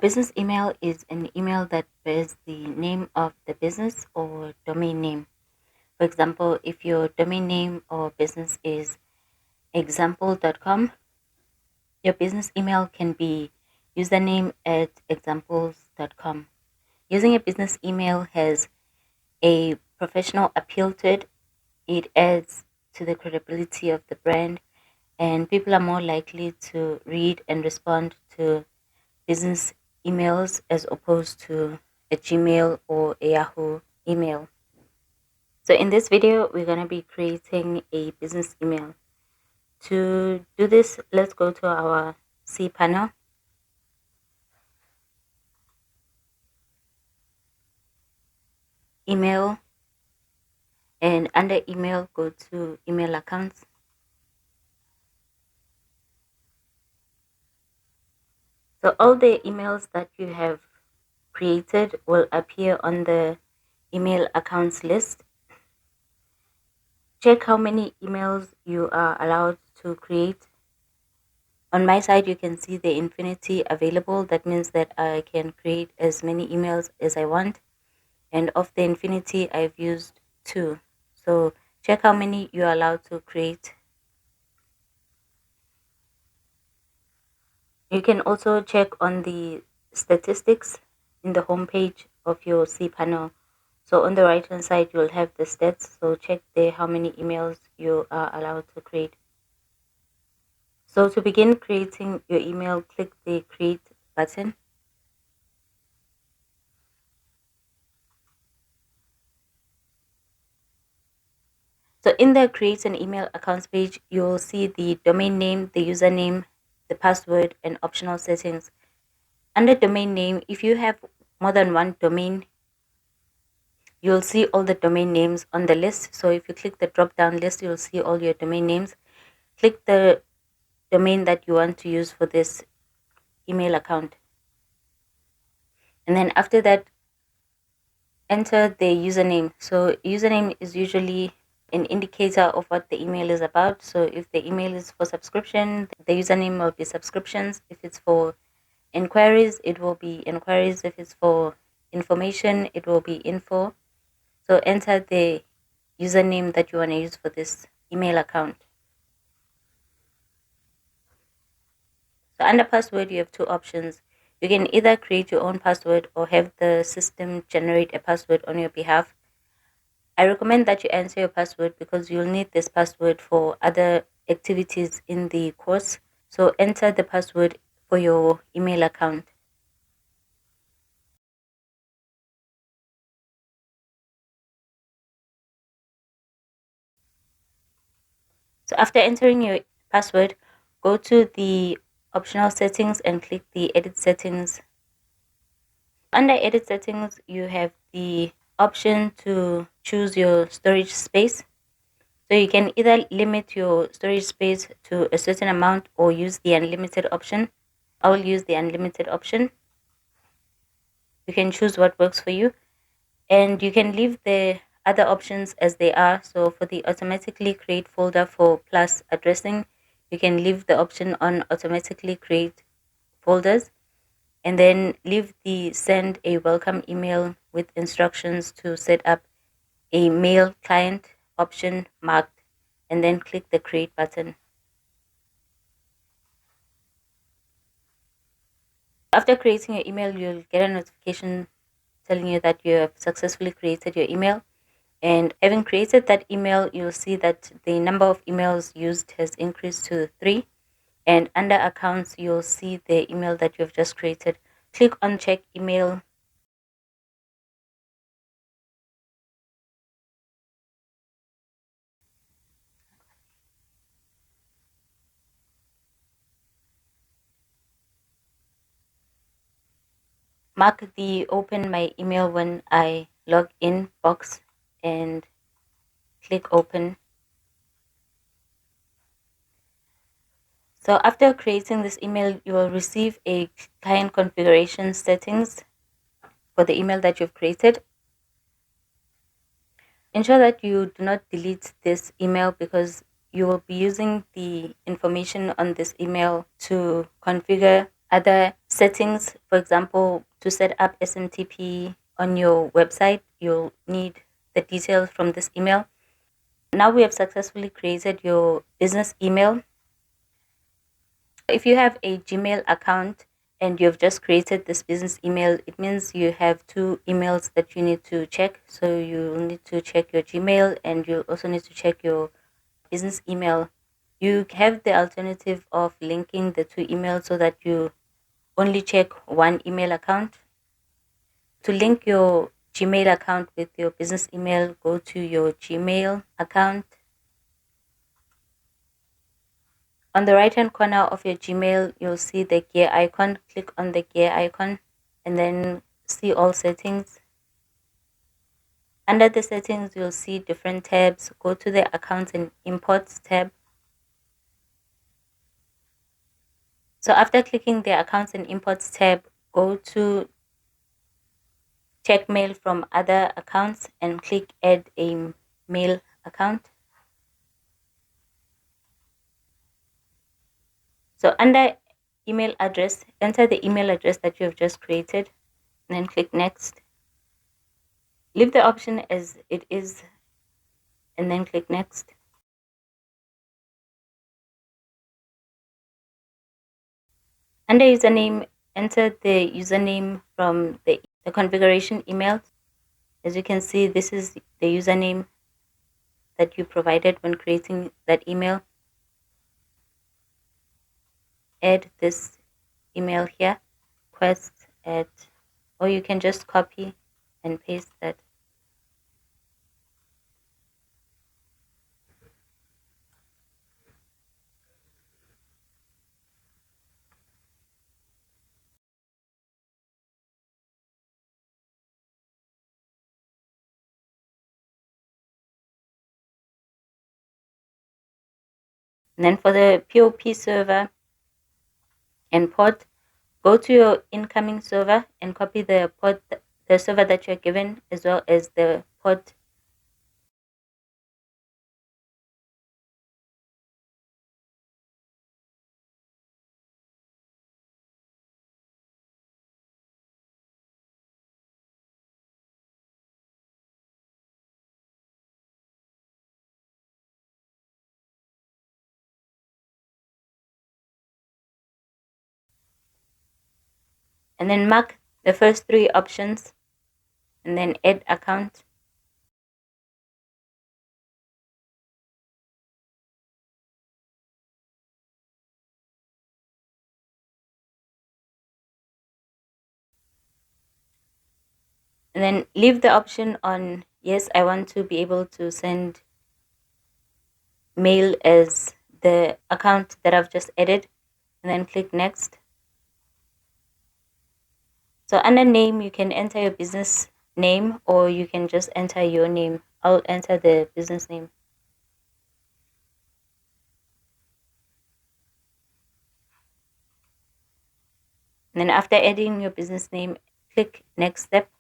business email is an email that bears the name of the business or domain name. For example, if your domain name or business is example.com, your business email can be username@examples.com. Using a business email has a professional appeal to it. It adds to the credibility of the brand, and people are more likely to read and respond to business emails as opposed to a Gmail or a Yahoo email. So in this video, we're going to be creating a business email. To do this, let's go to our cPanel. Email, and under email, go to email accounts. So all the emails that you have created will appear on the email accounts list. Check how many emails you are allowed to create. On my side, you can see the infinity available. That means that I can create as many emails as I want. And of the infinity, I've used 2. So check how many you're allowed to create. You can also check on the statistics in the home page of your cPanel. So on the right hand side, you'll have the stats. So check there how many emails you are allowed to create. So to begin creating your email, click the create button. So in the create an email accounts page, you'll see the domain name, the username, the password, and optional settings. Under domain name, if you have more than one domain, you'll see all the domain names on the list. So if you click the drop down list, you'll see all your domain names. Click the domain that you want to use for this email account. And then after that, enter the username. So username is usually an indicator of what the email is about. So if the email is for subscription, the username will be subscriptions. If it's for inquiries, it will be inquiries. If it's for information, it will be info. So enter the username that you want to use for this email account. So under password, you have 2 options. You can either create your own password or have the system generate a password on your behalf. I recommend that you enter your password because you'll need this password for other activities in the course. So enter the password for your email account. So after entering your password, go to the optional settings and click the edit settings. Under edit settings, you have the option to choose your storage space. So you can either limit your storage space to a certain amount or use the unlimited option. I will use the unlimited option. You can choose what works for you, and you can leave the other options as they are. So for the automatically create folder for plus addressing, you can leave the option on automatically create folders, and then leave the send a welcome email with instructions to set up a mail client option marked, and then click the create button. After creating your email, you'll get a notification telling you that you have successfully created your email. And having created that email, you'll see that the number of emails used has increased to 3. And under accounts, you'll see the email that you've just created. Click on check email. Mark the open my email when I log in box and click open. So after creating this email, you will receive a client configuration settings for the email that you've created. Ensure that you do not delete this email because you will be using the information on this email to configure other settings. For example, to set up SMTP on your website, you'll need the details from this email. Now we have successfully created your business email. If you have a Gmail account and you've just created this business email, it means you have two emails that you need to check. So you need to check your Gmail and you also need to check your business email. You have the alternative of linking the two emails so that you only check one email account. To link your Gmail account with your business email, go to your Gmail account. On the right hand corner of your Gmail, you'll see the gear icon. Click on the gear icon and then see all settings. Under the settings, you'll see different tabs. Go to the accounts and imports tab. So after clicking the accounts and imports tab, go to check mail from other accounts and click add a mail account. So under email address, enter the email address that you have just created and then click next. Leave the option as it is and then click next. Under username, enter the username from the configuration email. As you can see, this is the username that you provided when creating that email. Add this email here, quest at, or you can just copy and paste that. And then for the POP server and port, go to your incoming server and copy the port, the server that you're given, as well as the port. And then mark the first three options and then add account. And then leave the option on yes, I want to be able to send mail as the account that I've just added, and then click next. So under name, you can enter your business name or you can just enter your name. I'll enter the business name. And then after adding your business name, click next step.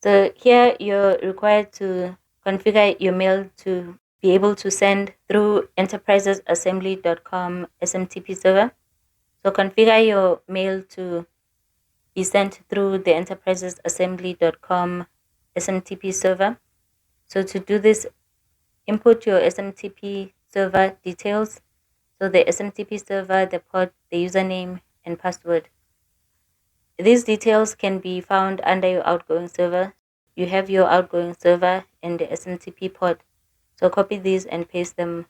So here you're required to configure your mail to be able to send through enterprisesassembly.com SMTP server. So configure your mail to be sent through the enterprisesassembly.com SMTP server. So to do this, input your SMTP server details. So the SMTP server, the port, the username, and password. These details can be found under your outgoing server. You have your outgoing server and the SMTP port. So copy these and paste them.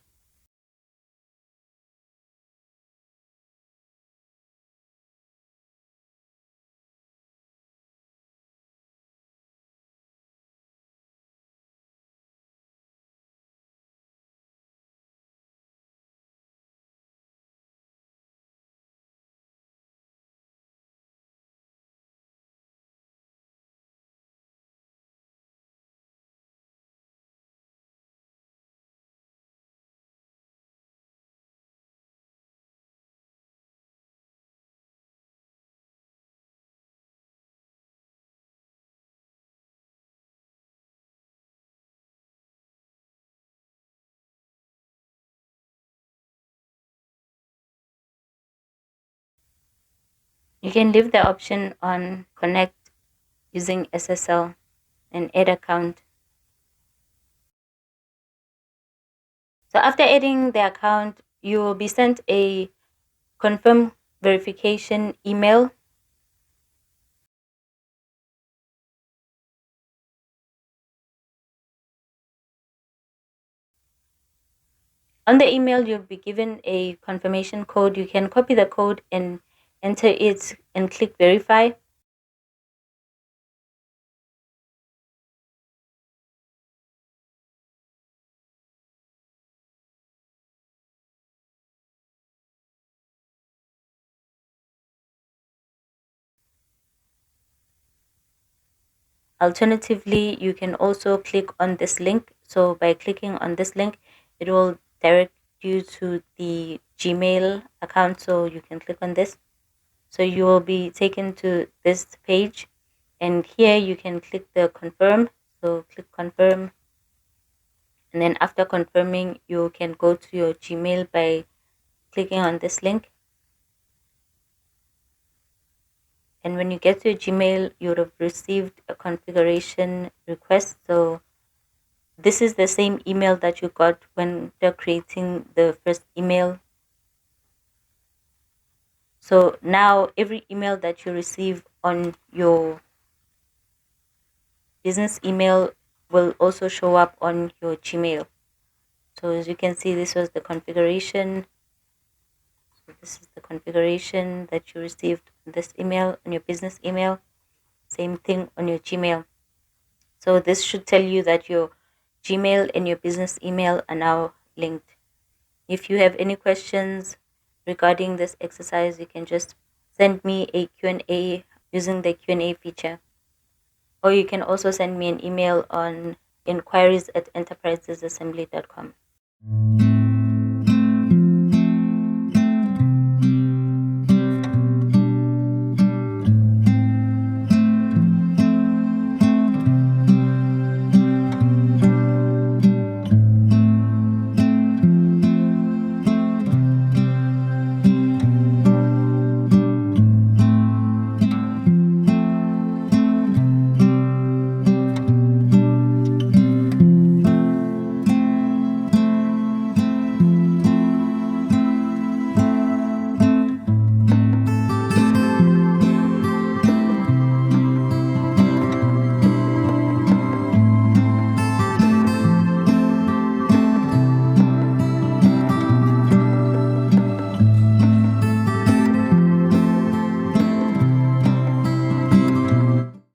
You can leave the option on connect using SSL and add account. So after adding the account, you will be sent a confirm verification email. On the email, you'll be given a confirmation code. You can copy the code and enter it and click verify. Alternatively, you can also click on this link. So by clicking on this link, it will direct you to the Gmail account. So you can click on this. So you will be taken to this page, and here you can click the confirm. So click confirm, and then after confirming, you can go to your Gmail by clicking on this link. And when you get to your Gmail, you would have received a configuration request. So this is the same email that you got when you're creating the first email. So now every email that you receive on your business email will also show up on your Gmail. So as you can see, this was the configuration. So this is the configuration that you received on this email, on your business email. Same thing on your Gmail. So this should tell you that your Gmail and your business email are now linked. If you have any questions regarding this exercise, you can just send me a Q&A using the Q&A feature. Or you can also send me an email on inquiries@enterprisesassembly.com.